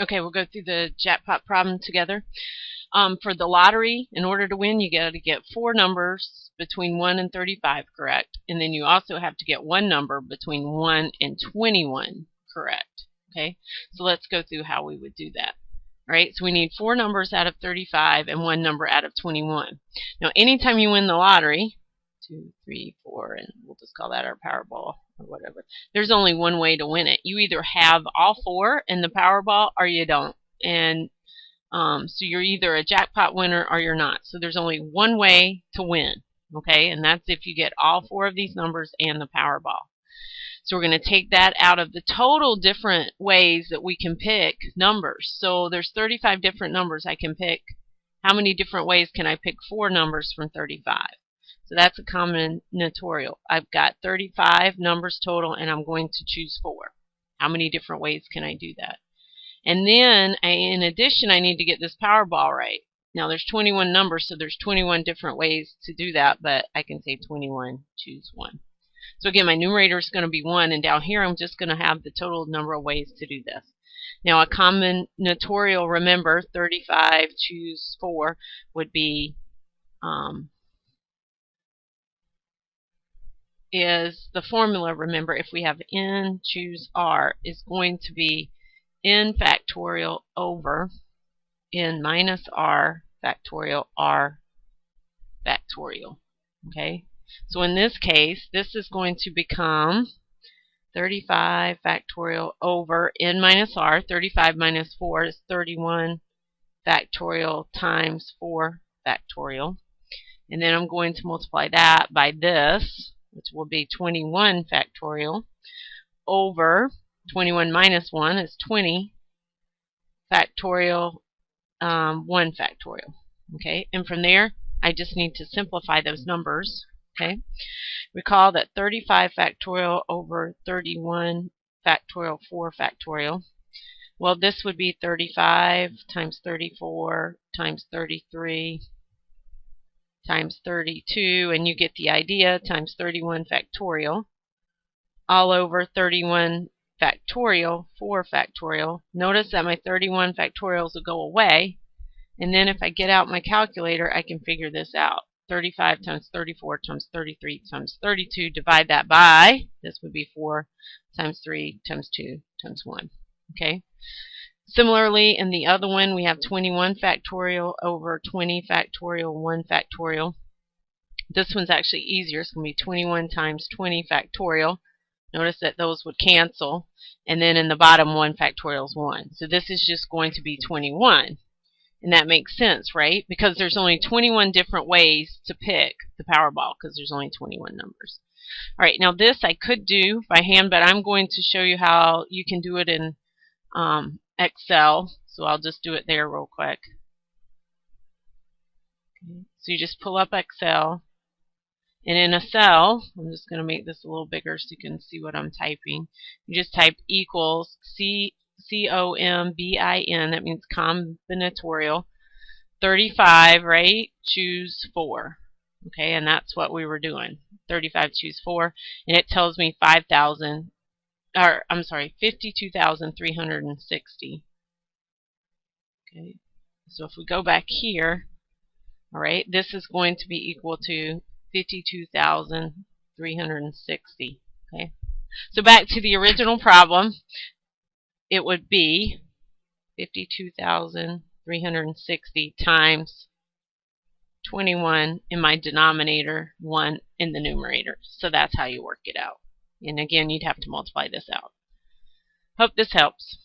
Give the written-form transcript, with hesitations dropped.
Okay, we'll go through the jackpot problem together. For the lottery, in order to win, you got to get 4 numbers between 1 and 35 correct. And then you also have to get 1 number between 1 and 21 correct. Okay, so let's go through how we would do that. All right, so we need 4 numbers out of 35 and 1 number out of 21. Now, anytime you win the lottery, 2, 3, 4, and we'll just call that our Powerball or whatever. There's only one way to win it. You either have all 4 in the Powerball or you don't. And so you're either a jackpot winner or you're not. So there's only one way to win, okay? And that's if you get all 4 of these numbers and the Powerball. So we're going to take that out of the total different ways that we can pick numbers. So there's 35 different numbers I can pick. How many different ways can I pick 4 numbers from 35? So that's a combinatorial. I've got 35 numbers total, and I'm going to choose 4. How many different ways can I do that? And then, in addition, I need to get this Powerball right. Now, there's 21 numbers, so there's 21 different ways to do that, but I can say 21, choose 1. So again, my numerator is going to be 1, and down here I'm just going to have the total number of ways to do this. Now, a combinatorial, remember, 35, choose 4, would be is the formula, remember, if we have n, choose r, is going to be n factorial over n minus r factorial r factorial. Okay, so in this case, this is going to become 35 factorial over n minus r. 35 minus 4 is 31 factorial times 4 factorial. And then I'm going to multiply that by this, which will be 21 factorial over 21 minus 1 is 20 factorial 1 factorial. Okay, and from there I just need to simplify those numbers. Okay, recall that 35 factorial over 31 factorial 4 factorial. Well, this would be 35 times 34 times 33 times 32, and you get the idea, times 31 factorial, all over 31 factorial, 4 factorial. Notice that my 31 factorials will go away, and then if I get out my calculator, I can figure this out. 35 times 34 times 33 times 32, divide that by, this would be 4 times 3 times 2 times 1. Okay. Similarly, in the other one, we have 21 factorial over 20 factorial 1 factorial. This one's actually easier. It's going to be 21 times 20 factorial. Notice that those would cancel. And then in the bottom, 1 factorial is 1. So this is just going to be 21. And that makes sense, right? Because there's only 21 different ways to pick the Powerball because there's only 21 numbers. All right, now this I could do by hand, but I'm going to show you how you can do it in Excel, so I'll just do it there real quick. Okay. So you just pull up Excel, and in a cell, I'm just going to make this a little bigger so you can see what I'm typing. You just type equals COMBIN, that means combinatorial, 35, right? Choose 4. Okay, and that's what we were doing. 35, choose 4, and it tells me 52,360. Okay, so if we go back here, all right, this is going to be equal to 52,360. Okay, so back to the original problem, it would be 52,360 times 21 in my denominator, 1 in the numerator. So that's how you work it out. And again, you'd have to multiply this out. Hope this helps.